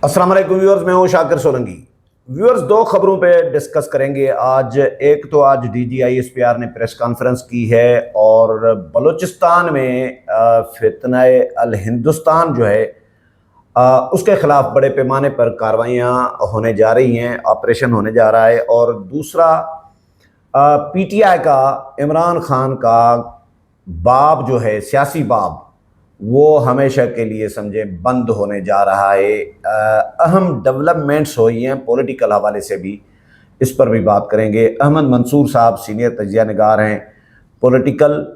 अस्सलाम वालेकुम व्यूअर्स, मैं हूं शाकिर सोलंकी। व्यूअर्स, दो खबरों पे डिस्कस करेंगे आज। एक तो आज DGISPR ने प्रेस कॉन्फ्रेंस की है और बलूचिस्तान में फितना अल हिंदुस्तान जो है उसके खिलाफ बड़े पैमाने पर कार्रवाइयाँ होने जा रही हैं, ऑपरेशन होने जा रहा है। और दूसरा, PTI का इमरान खान का बाब जो है, सियासी बाब, वो हमेशा के लिए समझे बंद होने जा रहा है। अहम डेवलपमेंट्स हुई हैं पॉलिटिकल हवाले से भी, इस पर भी बात करेंगे। अहमद मंसूर साहब सीनियर तजिया निगार हैं, पॉलिटिकल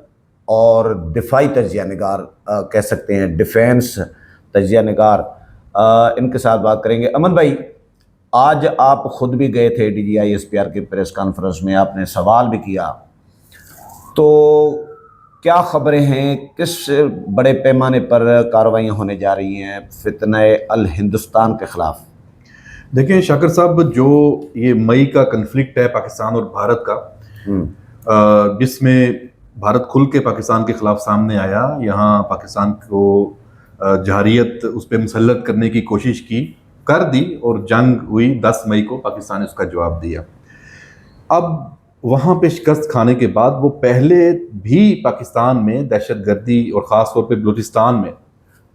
और दिफाई तजिया निगार कह सकते हैं, डिफेंस तजिया निगार। इनके साथ बात करेंगे। अमन भाई, आज आप खुद भी गए थे DGISPR के प्रेस कॉन्फ्रेंस में, आपने सवाल भी किया, तो क्या खबरें हैं? किस बड़े पैमाने पर कार्रवाइयाँ होने जा रही हैं फितना अल हिंदुस्तान के खिलाफ? देखिए शाकिर साहब, जो ये मई का कन्फ्लिक्ट है पाकिस्तान और भारत का, जिसमें भारत खुल के पाकिस्तान के खिलाफ सामने आया, यहाँ पाकिस्तान को जहारियत उस पर मुसल्लत करने की कोशिश की, कर दी, और जंग हुई 10 मई को। पाकिस्तान ने उसका जवाब दिया। अब वहाँ पे शिकस्त खाने के बाद वो पहले भी पाकिस्तान में दहशतगर्दी और ख़ास तौर पे बलूचिस्तान में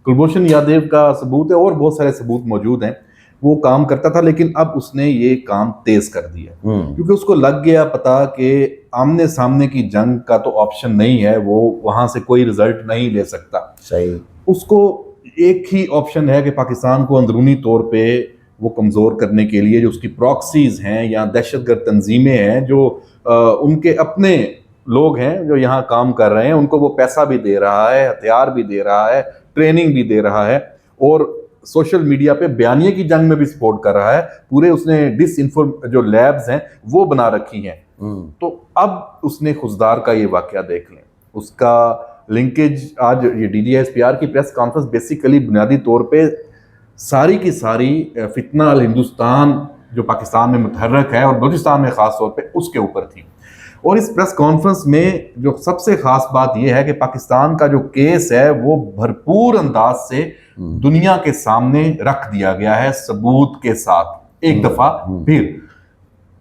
कुलभूषण यादव का सबूत है और बहुत सारे सबूत मौजूद हैं, वो काम करता था। लेकिन अब उसने ये काम तेज कर दिया क्योंकि उसको लग गया पता कि आमने सामने की जंग का तो ऑप्शन नहीं है, वो वहां से कोई रिजल्ट नहीं ले सकता। सही। उसको एक ही ऑप्शन है कि पाकिस्तान को अंदरूनी तौर पे वो कमज़ोर करने के लिए जो उसकी प्रॉक्सीज हैं या दहशतगर्द तंजीमें हैं, जो उनके अपने लोग हैं जो यहाँ काम कर रहे हैं, उनको वो पैसा भी दे रहा है, हथियार भी दे रहा है, ट्रेनिंग भी दे रहा है, और सोशल मीडिया पे बयानिए की जंग में भी सपोर्ट कर रहा है। पूरे उसने जो लैब्स हैं वो बना रखी हैं। तो अब उसने खुजदार का ये वाकया देख लें, उसका लिंकेज। आज ये DGISPR की प्रेस कॉन्फ्रेंस बेसिकली बुनियादी तौर पे सारी की सारी फितना अल हिंदुस्तान जो पाकिस्तान में मुतहर्रक है और बलूचिस्तान में ख़ास तौर पे उसके ऊपर थी। और इस प्रेस कॉन्फ्रेंस में जो सबसे ख़ास बात यह है कि पाकिस्तान का जो केस है वो भरपूर अंदाज से दुनिया के सामने रख दिया गया है, सबूत के साथ। एक दफ़ा फिर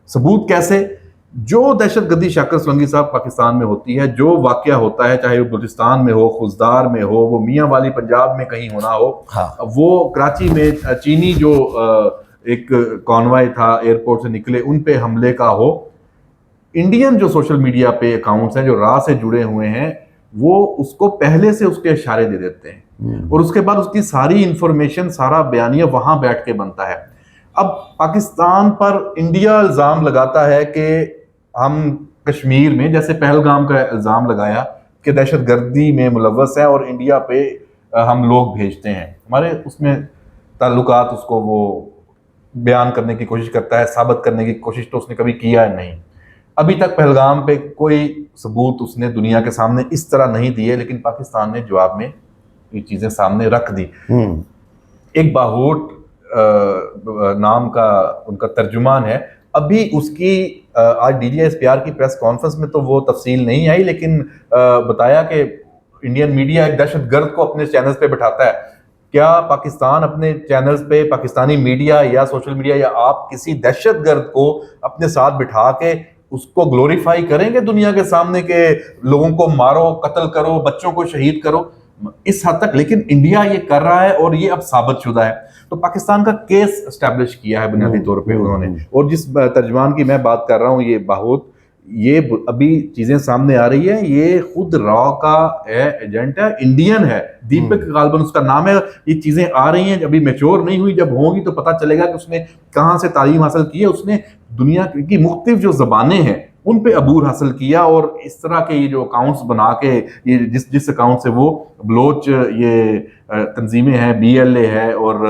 सबूत कैसे? जो दहशतगर्दी, शाकिर सोलंकी साहब, पाकिस्तान में होती है, जो वाकया होता है, चाहे वो बलूचिस्तान में हो, खुजदार में हो, वो मियाँ वाली पंजाब में कहीं होना हो, हाँ। वो कराची में चीनी जो एक कॉन्वॉय था एयरपोर्ट से निकले, उन पे हमले का हो, इंडियन जो सोशल मीडिया पे अकाउंट्स हैं जो राह से जुड़े हुए हैं, वो उसको पहले से उसके इशारे दे देते हैं और उसके बाद उसकी सारी इंफॉर्मेशन, सारा बयानिया वहां बैठ के बनता है। अब पाकिस्तान पर इंडिया इल्जाम लगाता है कि हम कश्मीर में, जैसे पहलगाम का इल्जाम लगाया कि दहशतगर्दी में मुलव्वस है और इंडिया पे हम लोग भेजते हैं, हमारे उसमें ताल्लुकात, उसको वो बयान करने की कोशिश करता है, साबित करने की कोशिश तो उसने कभी किया है नहीं। अभी तक पहलगाम पे कोई सबूत उसने दुनिया के सामने इस तरह नहीं दिए, लेकिन पाकिस्तान ने जवाब में ये चीजें सामने रख दी। एक बाहोट नाम का उनका तर्जुमान है, अभी उसकी आज DGISPR की प्रेस कॉन्फ्रेंस में तो वो तफसील नहीं आई, लेकिन बताया कि इंडियन मीडिया एक दहशतगर्द को अपने चैनल्स पे बिठाता है। क्या पाकिस्तान अपने चैनल्स पे, पाकिस्तानी मीडिया या सोशल मीडिया या आप किसी दहशतगर्द को अपने साथ बिठा के उसको ग्लोरीफाई करेंगे दुनिया के सामने के लोगों को मारो, कत्ल करो, बच्चों को शहीद करो? इस हद तक। लेकिन इंडिया ये कर रहा है और ये अब साबित शुदा है। तो पाकिस्तान का केस एस्टेब्लिश किया है बुनियादी तौर पे उन्होंने। और जिस तर्जमान की मैं बात कर रहा हूँ, ये बाहोत, ये अभी चीजें सामने आ रही है, ये खुद रॉ का एजेंट है, इंडियन है, दीपक गालबन उसका नाम है। ये चीजें आ रही हैं, अभी मैच्योर नहीं हुई, जब होंगी तो पता चलेगा कि उसने कहाँ से तालीम हासिल की है। उसने दुनिया की मुख्तलिफ जो जबानें हैं उन पे अबूर हासिल किया, और इस तरह के ये जो अकाउंट्स बना के, ये जिस अकाउंट से वो बलोच ये तंजीमें हैं, BLA है, और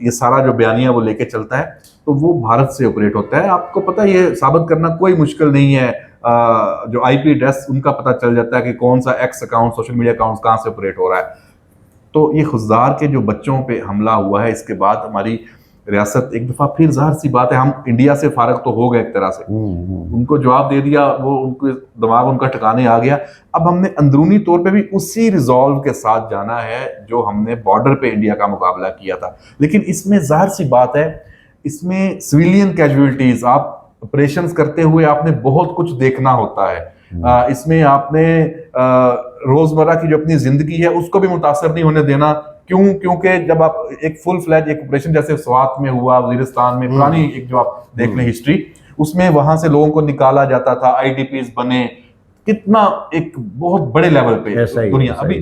ये सारा जो बयानिया वो लेके चलता है, तो वो भारत से ऑपरेट होता है। आपको पता है, ये साबित करना कोई मुश्किल नहीं है। जो IP एड्रेस उनका पता चल जाता है कि कौन सा X account, social media account कहाँ से ऑपरेट हो रहा है। तो ये खुजदार के जो बच्चों पे हमला हुआ है, इसके बाद हमारी रियासत एक दफा फिर जाहिर सी बात है हम इंडिया से फारग तो हो गए एक तरह से, उनको जवाब दे दिया, वो उनके दिमाग उनका ठिकाने आ गया। अब हमने अंदरूनी तौर पे भी उसी रिजॉल्व के साथ जाना है जो हमने बॉर्डर पे इंडिया का मुकाबला किया था। लेकिन इसमें जाहिर सी बात है, इसमें सिविलियन कैजुअलिटीज, आप ऑपरेशंस करते हुए आपने बहुत कुछ देखना होता है। इसमें आपने रोजमर्रा की जो अपनी जिंदगी है उसको भी मुतासर नहीं होने देना। क्यों? क्योंकि जब आप एक फुल फ्लैज एक ऑपरेशन जैसे स्वात में हुआ, वजीरिस्तान में, पुरानी एक जो आप देख लें हिस्ट्री, उसमें वहां से लोगों को निकाला जाता था, आईडीपीज बने, कितना एक बहुत बड़े लेवल पे दुनिया। अभी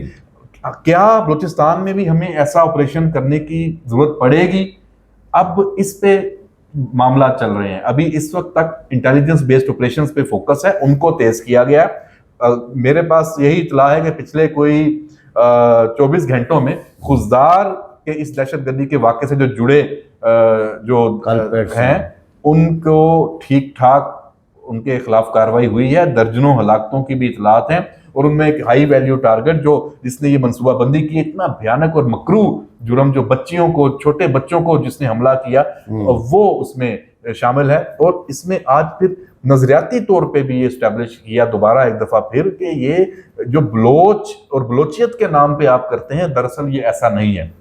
क्या बलूचिस्तान में भी हमें ऐसा ऑपरेशन करने की जरूरत पड़ेगी? अब इस पे मामला चल रहे हैं। अभी इस वक्त तक इंटेलिजेंस बेस्ड ऑपरेशंस पे फोकस है, उनको तेज किया गया है। मेरे पास यही इतला है कि पिछले कोई 24 घंटों में खुजदार के इस दहशतगर्दी के वाक़े से जो जुड़े जो हैं उनको ठीक ठाक उनके खिलाफ कार्रवाई हुई है। दर्जनों हलाकतों की भी इतलात हैं और उनमें एक हाई वैल्यू टारगेट जो जिसने ये मनसूबाबंदी की, इतना भयानक और मकरू जुर्म जो बच्चियों को, छोटे बच्चों को जिसने हमला किया, वो उसमें शामिल है। और इसमें आज फिर नजरियाती तौर पे भी ये स्टैब्लिश किया दोबारा एक दफा फिर कि ये जो बलोच और बलोचियत के नाम पे आप करते हैं, दरअसल ये ऐसा नहीं है।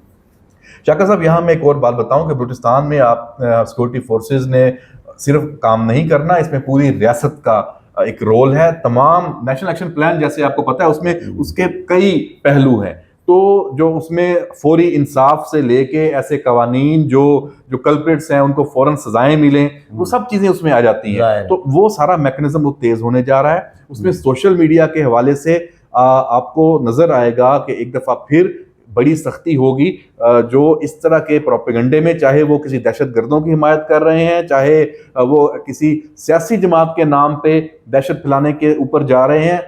शाकर साहब, यहाँ मैं एक और बात बताऊं कि बलूचिस्तान में आप सिक्योरिटी फोर्सेस ने सिर्फ काम नहीं करना, इसमें पूरी रियासत का एक रोल है। तमाम नेशनल एक्शन प्लान जैसे आपको पता है उसमें उसके कई पहलू हैं, तो जो उसमें फौरी इंसाफ से लेके ऐसे कवानीन जो कल्प्रिट्स हैं उनको फौरन सजाएं मिलें, वो सब चीजें उसमें आ जाती हैं। तो वो सारा मैकेनिज्म वो तेज होने जा रहा है। उसमें सोशल मीडिया के हवाले से आपको नजर आएगा कि एक दफा फिर बड़ी सख्ती होगी जो इस तरह के प्रोपेगंडे में, चाहे वो किसी दहशतगर्दों की हिमायत कर रहे हैं, चाहे वो किसी सियासी जमात के नाम पे दहशत फैलाने के ऊपर जा रहे हैं,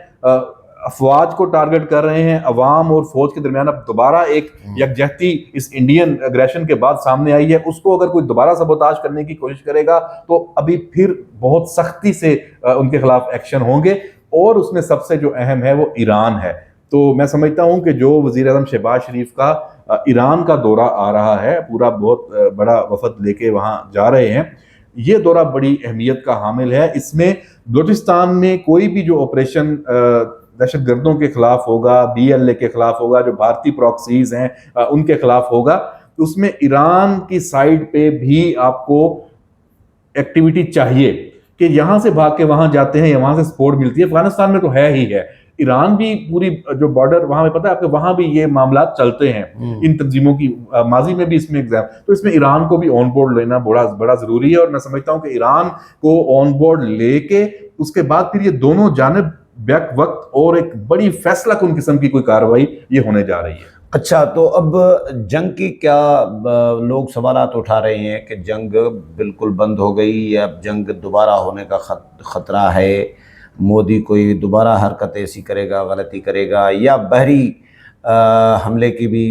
अफवाज को टारगेट कर रहे हैं। अवाम और फौज के दरमियान अब दोबारा एक यकजहती इस इंडियन अग्रेशन के बाद सामने आई है। उसको अगर कोई दोबारा सबोताज करने की कोशिश करेगा तो अभी फिर बहुत सख्ती से उनके खिलाफ एक्शन होंगे। और उसमें सबसे जो अहम है वो ईरान है। तो मैं समझता हूं कि जो वजीर आज़म शहबाज शरीफ का ईरान का दौरा आ रहा है, पूरा बहुत बड़ा वफद लेके वहां जा रहे हैं, ये दौरा बड़ी अहमियत का हामिल है। इसमें बलूचिस्तान में कोई भी जो ऑपरेशन दहशतगर्दों के खिलाफ होगा, BLA के खिलाफ होगा, जो भारतीय प्रॉक्सीज हैं उनके खिलाफ होगा, तो उसमें ईरान की साइड पे भी आपको एक्टिविटी चाहिए कि यहां से भाग के वहां जाते हैं या वहां से सपोर्ट मिलती है। अफगानिस्तान में तो है ही है, ईरान भी पूरी जो बॉर्डर वहां में पता है आपको, वहां भी ये मामला चलते हैं इन तंजीमों की, माजी में भी इसमें एग्जाम। तो इसमें ईरान को भी ऑन बोर्ड लेना बड़ा जरूरी है। और मैं समझता हूं कि ईरान को ऑन बोर्ड लेके उसके बाद फिर ये दोनों जानिब बैक वक्त और एक बड़ी फैसला कुन किस्म की कोई कार्रवाई ये होने जा रही है। अच्छा, तो अब जंग की क्या लोग सवालात उठा रहे हैं कि जंग बिल्कुल बंद हो गई या अब जंग दोबारा होने का खतरा है, मोदी कोई दोबारा हरकत ऐसी करेगा, गलती करेगा, या बहरी हमले की भी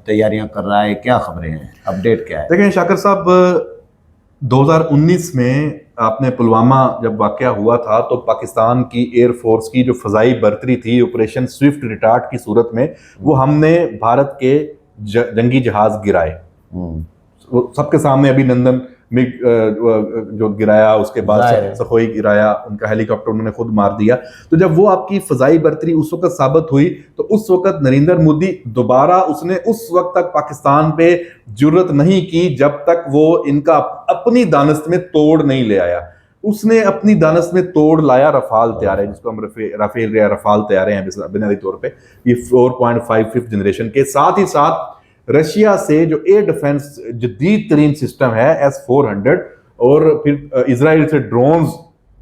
तैयारियां कर रहा है? क्या खबरें हैं, अपडेट क्या है? देखिए शाकर साहब, 2019 में आपने पुलवामा जब वाक़या हुआ था तो पाकिस्तान की एयरफोर्स की जो फ़ज़ाई बर्तरी थी ऑपरेशन स्विफ्ट रिटार्ट की सूरत में, वो हमने भारत के जंगी जहाज़ गिराए। वो सबके सामने अभिनंदन मिग जो गिराया, उसके बाद सखोई गिराया, उनका हेलीकॉप्टर उन्होंने खुद मार दिया। तो जब वो आपकी फजाई बर्तरी उस वक्त साबित हुई तो उस वक्त नरेंद्र मोदी दोबारा उसने उस वक्त तक पाकिस्तान पे जुर्रत नहीं की जब तक वो इनका अपनी दानस्त में तोड़ नहीं ले आया। उसने अपनी दानस्त में तोड़ लाया रफाल तैयारे, जिसको हम राफेल या रफाल तैयारे हैं बुनियादी तौर पर, ये 4.5 जनरेशन के। साथ ही साथ रशिया से जो एयर डिफेंस जदीद तरीन सिस्टम है S-400 और फिर इजराइल से ड्रोन्स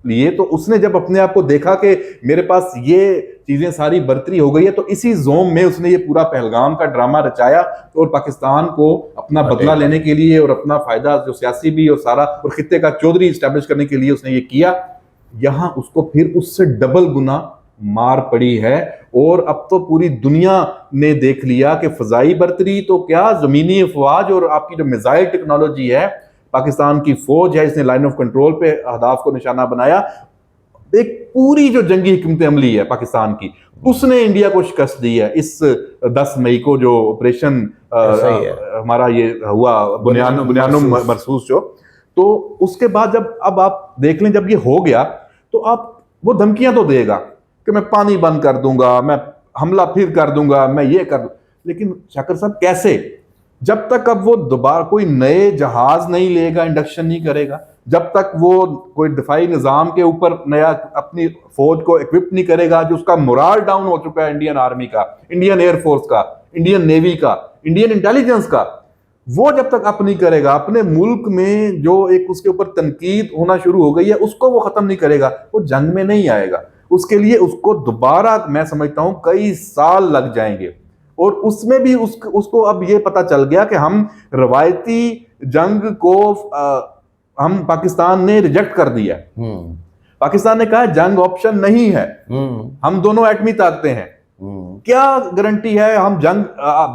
लिए, तो उसने जब अपने आप को देखा कि मेरे पास ये चीजें सारी बर्तरी हो गई है, तो इसी जोन में उसने ये पूरा पहलगाम का ड्रामा रचाया और पाकिस्तान को अपना बदला लेने के लिए और अपना फायदा जो सियासी भी और सारा और खित्ते का चौधरी स्टैब्लिश करने के लिए उसने ये किया। यहां उसको फिर उससे डबल गुना मार पड़ी है। और अब तो पूरी दुनिया ने देख लिया कि फजाई बर्तरी तो क्या, जमीनी अफवाज और आपकी जो मिसाइल टेक्नोलॉजी है, पाकिस्तान की फौज है इसने लाइन ऑफ कंट्रोल पे अहदाफ को निशाना बनाया। एक पूरी जो जंगी हिकमत अमली है पाकिस्तान की, उसने इंडिया को शिकस्त दी है। इस 10 मई को जो ऑपरेशन हमारा ये हुआ बुनियानो मरसूस जो, तो उसके बाद जब अब आप देख लें, जब ये हो गया तो आप वो धमकियां तो देगा कि मैं पानी बंद कर दूंगा, मैं हमला फिर कर दूंगा, मैं ये कर दूं, लेकिन शाकिर साहब कैसे? जब तक अब वो दोबारा कोई नए जहाज नहीं लेगा, इंडक्शन नहीं करेगा, जब तक वो कोई दिफाई निजाम के ऊपर नया अपनी फौज को इक्विप नहीं करेगा, जो उसका मोराल डाउन हो चुका है इंडियन आर्मी का, इंडियन एयरफोर्स का, इंडियन नेवी का, इंडियन इंटेलिजेंस का, वो जब तक अप नहीं करेगा, अपने मुल्क में जो एक उसके ऊपर तनकीद होना शुरू हो गई है उसको वो खत्म नहीं करेगा, वो जंग में नहीं आएगा। उसके लिए उसको दोबारा मैं समझता हूं कई साल लग जाएंगे। और उसमें भी उसको अब ये पता चल गया कि हम रवायती जंग को हम पाकिस्तान ने रिजेक्ट कर दिया। पाकिस्तान ने कहा जंग ऑप्शन नहीं है, हम दोनों एटमी ताकतें हैं, क्या गारंटी है हम जंग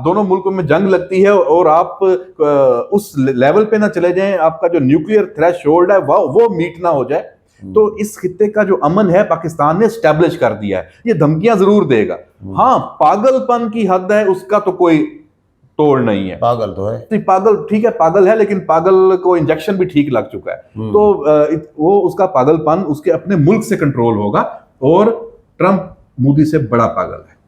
दोनों मुल्कों में जंग लगती है और आप उस लेवल पे ना चले जाएं, आपका जो न्यूक्लियर थ्रेशोल्ड है वो मीट ना हो जाए। तो इस खित्ते का जो अमन है पाकिस्तान ने स्टैब्लिश कर दिया है। ये धमकियां जरूर देगा, हाँ पागलपन की हद है उसका तो कोई तोड़ नहीं है। पागल तो है, तो पागल ठीक है, पागल है, लेकिन पागल को इंजेक्शन भी ठीक लग चुका है, तो वो उसका पागलपन उसके अपने मुल्क से कंट्रोल होगा। और ट्रंप मोदी से बड़ा पागल है।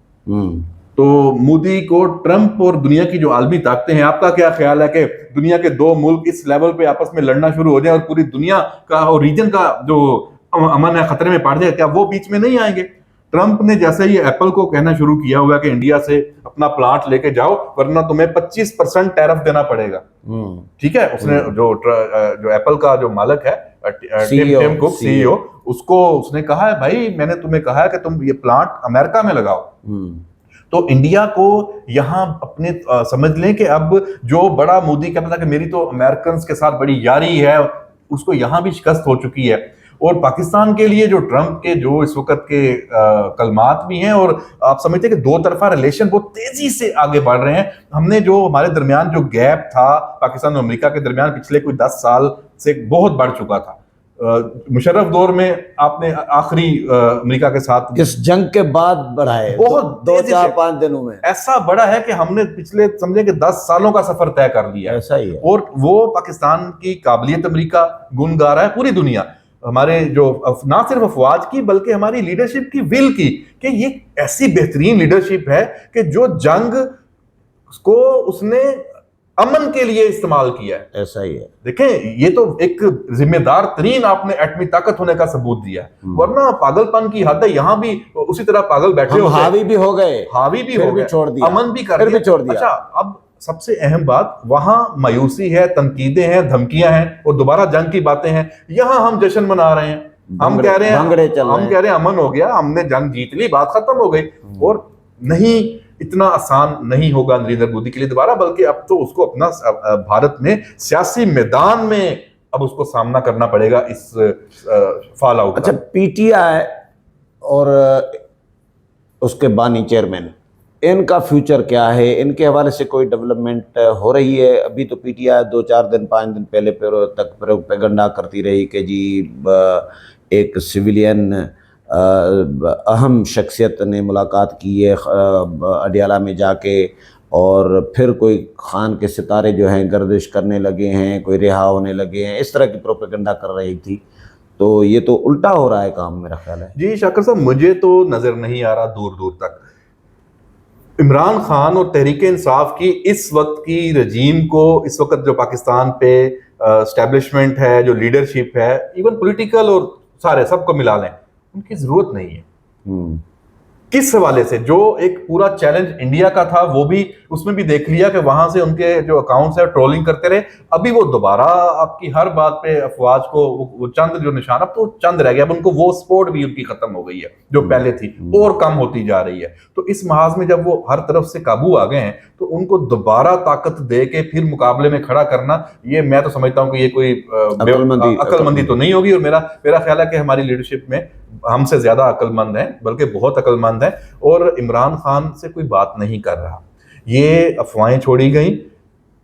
तो मोदी को ट्रंप और दुनिया की जो आलमी ताकतें हैं, आपका क्या ख्याल है कि दुनिया के दो मुल्क इस लेवल पे आपस में लड़ना शुरू हो जाए और पूरी दुनिया का और रीजन का जो अमन है खतरे में पड़ जाए, क्या वो बीच में नहीं आएंगे? ट्रंप ने जैसे ही एप्पल को कहना शुरू किया हुआ कि इंडिया से अपना प्लांट लेके जाओ वरना तुम्हें 25% टैरिफ देना पड़ेगा, ठीक है, उसने जो एप्पल का जो मालिक है टिम कुक सीईओ, उसको उसने कहा है भाई मैंने तुम्हें कहा है कि तुम ये प्लांट अमेरिका में लगाओ। तो इंडिया को यहां अपने समझ लें कि अब जो बड़ा मोदी कहता था कि मेरी तो अमेरिकन के साथ बड़ी यारी है, उसको यहां भी शिकस्त हो चुकी है। और पाकिस्तान के लिए जो ट्रंप के जो इस वक्त के कलमात भी हैं, और आप समझते हैं कि दो तरफा रिलेशन बहुत तेजी से आगे बढ़ रहे हैं। हमने जो हमारे दरमियान जो गैप था पाकिस्तान और अमेरिका के दरमियान पिछले कोई 10 साल से बहुत बढ़ चुका था। मुशर्रफ दौर में आपने आखिरी अमेरिका के साथ इस जंग के बाद बढ़ा है, बहुत 2-4-5 दिनों में ऐसा बढ़ा है कि हमने पिछले समझे कि 10 सालों का सफर तय कर लिया। ऐसा ही है। और वो पाकिस्तान की काबिलियत अमेरिका गुण गा रहा है, पूरी दुनिया हमारे जो ना सिर्फ अफवाज की बल्कि हमारी लीडरशिप की विल की, कि ये ऐसी बेहतरीन लीडरशिप है कि जो जंग को उसने अमन के लिए इस्तेमाल किया है। ऐसा ही है। देखें ये तो एक जिम्मेदार तरीन आपने एटमी ताकत होने का सबूत दिया, वरना पागलपन की हद है। यहां भी उसी तरह पागल बैठे हो, हावी भी हो गए, हावी भी हो गए, छोड़ दिया, अमन भी कर फिर दिया, भी छोड़ दिया। अच्छा अब सबसे अहम बात, वहां मायूसी है, तनकीदें हैं, धमकियां हैं और दोबारा जंग की बातें हैं। यहां हम जश्न मना रहे हैं, हम कह रहे हैं अमन हो गया, हमने जंग जीत ली, बात खत्म हो गई। और नहीं, इतना आसान नहीं होगा नरेंद्र मोदी के लिए दोबारा, बल्कि अब तो उसको अपना भारत में सियासी मैदान में अब उसको सामना करना पड़ेगा इस फॉल आउट। अच्छा, पीटीआई और उसके बानी चेयरमैन, इनका फ्यूचर क्या है? इनके हवाले से कोई डेवलपमेंट हो रही है? अभी तो पीटीआई 2-4 दिन 5 दिन पहले तक प्रोपेगेंडा करती रही कि जी एक सिविलियन अहम शख्सियत ने मुलाकात की है अडियाला में जाके, और फिर कोई खान के सितारे जो हैं गर्दिश करने लगे हैं, कोई रिहा होने लगे हैं, इस तरह की प्रोपेगेंडा कर रही थी। तो ये तो उल्टा हो रहा है काम, मेरा ख्याल है। जी शाकिर साहब, मुझे तो नजर नहीं आ रहा दूर दूर तक इमरान खान और तहरीक इंसाफ की इस वक्त की रजीम को, इस वक्त जो पाकिस्तान पे एस्टेब्लिशमेंट है, जो लीडरशिप है, इवन पॉलिटिकल और सारे सबको मिला लें, उनकी जरूरत नहीं है। किस हवाले से? जो एक पूरा चैलेंज इंडिया का था वो भी, उसमें भी देख लिया कि वहां से उनके जो अकाउंट्स है ट्रोलिंग करते रहे। अभी वो दोबारा आपकी हर बात पे अफवाज को वो चंद जो निशान, अब तो चंद रह गया, अब उनको वो सपोर्ट भी उनकी खत्म हो गई है जो पहले थी, और कम होती जा रही है। तो इस महाज में जब वो हर तरफ से काबू आ गए हैं तो उनको दोबारा ताकत दे के फिर मुकाबले में खड़ा करना, ये मैं तो समझता हूँ कि ये कोई अक्लमंदी तो नहीं होगी। और मेरा ख्याल है कि हमारी लीडरशिप में हमसे ज्यादा अक्लमंद हैं, बल्कि बहुत अक्लमंद हैं, और इमरान खान से कोई बात नहीं कर रहा। ये अफवाहें छोड़ी गई,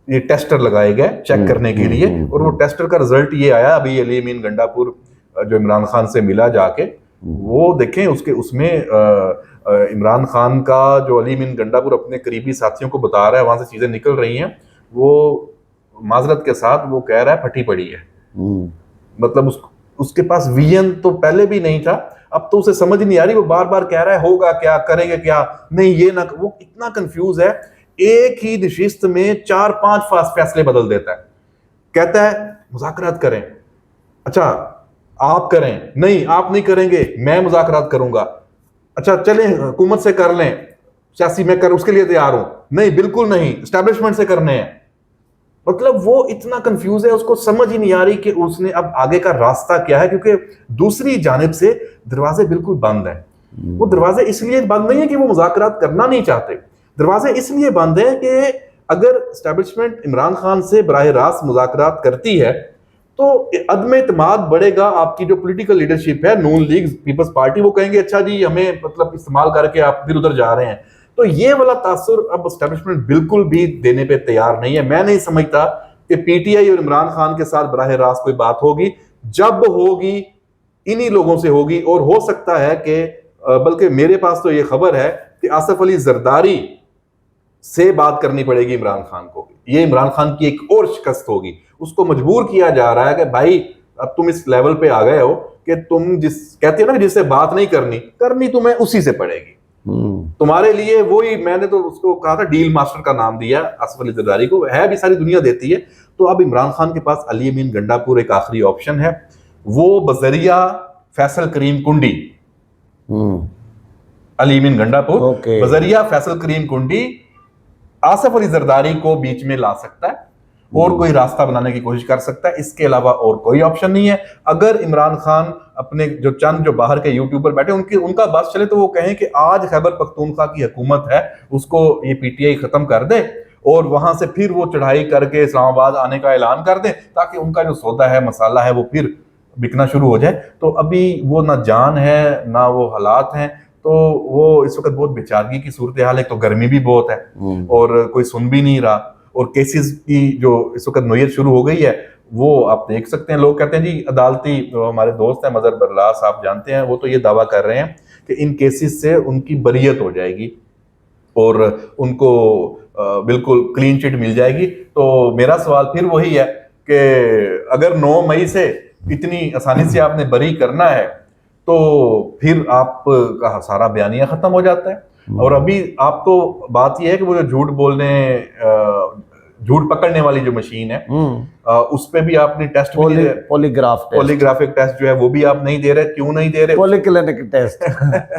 ये टेस्टर लगाए गए चेक करने के लिए, और वो टेस्टर का रिजल्ट ये आया। अभी अली अमीन गंडापुर जो इमरान खान से मिला जाके, वो देखें उसके उसमें इमरान खान का जो अली मीन गंडापुर अपने करीबी साथियों को बता रहा है, वहां से चीजें निकल रही हैं, वो माजरत के साथ वो कह रहा है फटी पड़ी है। मतलब उसके पास विजन तो पहले भी नहीं था, अब तो उसे समझ नहीं आ रही, वो बार बार कह रहा है होगा क्या, करेंगे क्या, नहीं ये ना, वो इतना कंफ्यूज है, एक ही नशिस्त में 4-5 फैसले बदल देता है। कहता है मुज़ाकरात करें, अच्छा आप करें, नहीं आप नहीं करेंगे, मैं मुज़ाकरात करूंगा, अच्छा चलें हुकूमत से कर लें, सियासी मैं कर उसके लिए तैयार हूं, नहीं बिल्कुल नहीं, एस्टेब्लिशमेंट से करने हैं। मतलब वो इतना कंफ्यूज है, उसको समझ ही नहीं आ रही कि उसने अब आगे का रास्ता क्या है, क्योंकि दूसरी जानिब से दरवाजे बिल्कुल बंद है। वो दरवाजे इसलिए बंद नहीं है कि वो मुज़ाकरात करना नहीं चाहते, दरवाजे इसलिए बंद है कि अगर एस्टेब्लिशमेंट इमरान खान से बराह रास्त मुज़ाकरात करती है तो अदम इत्माद बढ़ेगा। आपकी जो पॉलिटिकल लीडरशिप है, नून लीग, पीपल्स पार्टी, वो कहेंगे अच्छा जी हमें मतलब इस्तेमाल करके आप फिर उधर जा रहे हैं। तो ये वाला तासुर अब एस्टेब्लिशमेंट बिल्कुल भी देने पे तैयार नहीं है। मैं नहीं समझता कि पीटीआई और इमरान खान के साथ बराह रास्त कोई बात होगी, जब होगी इन्हीं लोगों से होगी। और हो सकता है कि बल्कि मेरे पास तो ये खबर है कि आसिफ अली जरदारी से बात करनी पड़ेगी इमरान खान को। ये इमरान खान की एक और शिकस्त होगी, उसको मजबूर किया जा रहा है कि भाई अब तुम इस लेवल पे आ गए हो कि तुम जिस कहते हो ना जिससे बात नहीं करनी तुम्हें उसी से पड़ेगी। तुम्हारे लिए वही, मैंने तो उसको कहा था डील मास्टर का नाम दिया आसिफ अली जरदारी को, है भी सारी दुनिया देती है। तो अब इमरान खान के पास अली अमीन गंडापुर एक आखिरी ऑप्शन है, वो बजरिया फैसल करीम कुंडी, अली अमीन गंडापुर बजरिया फैसल करीम कुंडी आसिफ अली जरदारी को बीच में ला सकता है और कोई रास्ता बनाने की कोशिश कर सकता है। इसके अलावा और कोई ऑप्शन नहीं है। अगर इमरान खान अपने जो बाहर के यूट्यूबर बैठे उनका बस चले तो वो कहें कि आज खैबर पख्तूनख्वा की हुकूमत है, उसको ये पीटीआई खत्म कर दे और वहां से फिर वो चढ़ाई करके इस्लामाबाद आने का ऐलान कर दे, ताकि उनका जो सौदा है, मसाला है, वो फिर बिकना शुरू हो जाए। तो अभी वो ना जान है ना वो हालात हैं, तो वो इस वक्त बहुत बेचारगी की सूरत हाल है। तो गर्मी भी बहुत है और कोई सुन भी नहीं रहा, और केसेस की जो इस वक्त नोयत शुरू हो गई है वो आप देख सकते हैं। लोग कहते हैं जी अदालती, हमारे दोस्त हैं मजहर बरलास, आप जानते हैं, वो तो ये दावा कर रहे हैं कि इन केसेस से उनकी बरियत हो जाएगी और उनको बिल्कुल क्लीन चिट मिल जाएगी। तो मेरा सवाल फिर वही है कि अगर 9 मई से इतनी आसानी से आपने बरी करना है तो फिर आपका सारा बयानिया खत्म हो जाता है। और अभी आप तो बात यह है कि वो जो झूठ पकड़ने वाली जो मशीन है उस पे भी आपने टेस्ट पॉलीग्राफिक टेस्ट जो है वो भी आप नहीं दे रहे। क्यों नहीं दे रहे? पॉलीक्लिनिक टेस्ट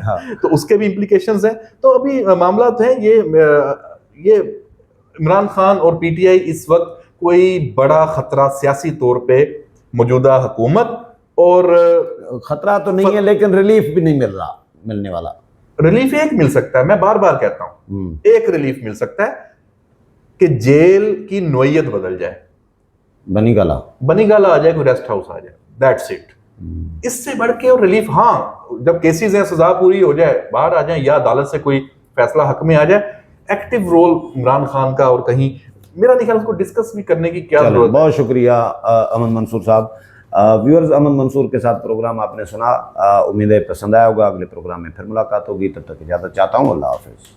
हाँ। तो उसके भी इम्प्लीकेशंस हैं। तो अभी मामला है ये इमरान खान और पीटीआई इस वक्त कोई बड़ा खतरा सियासी तौर पे मौजूदा हुकूमत, और खतरा तो नहीं है लेकिन रिलीफ भी नहीं मिलने वाला। रिलीफ एक मिल सकता है, मैं बार बार कहता हूं, एक रिलीफ मिल सकता है कि जेल की नोयत बदल जाए, बनी गाला आ जाए, कोई रेस्ट हाउस आ जाए, दैट्स इट। इससे बढ़ के और रिलीफ, हाँ जब केसेस हैं, सजा पूरी हो जाए, बाहर आ जाए या अदालत से कोई फैसला हक में आ जाए, एक्टिव रोल इमरान खान का, और कहीं मेरा नहीं ख्याल उसको डिस्कस भी करने की क्या जरूरत है। बहुत शुक्रिया अमन मंसूर साहब। व्यूअर्स, अमन मंसूर के साथ प्रोग्राम आपने सुना, उम्मीद है पसंद आया होगा। अगले प्रोग्राम में फिर मुलाकात होगी, तब तक इजाजत चाहता हूँ। अल्लाह हाफिज।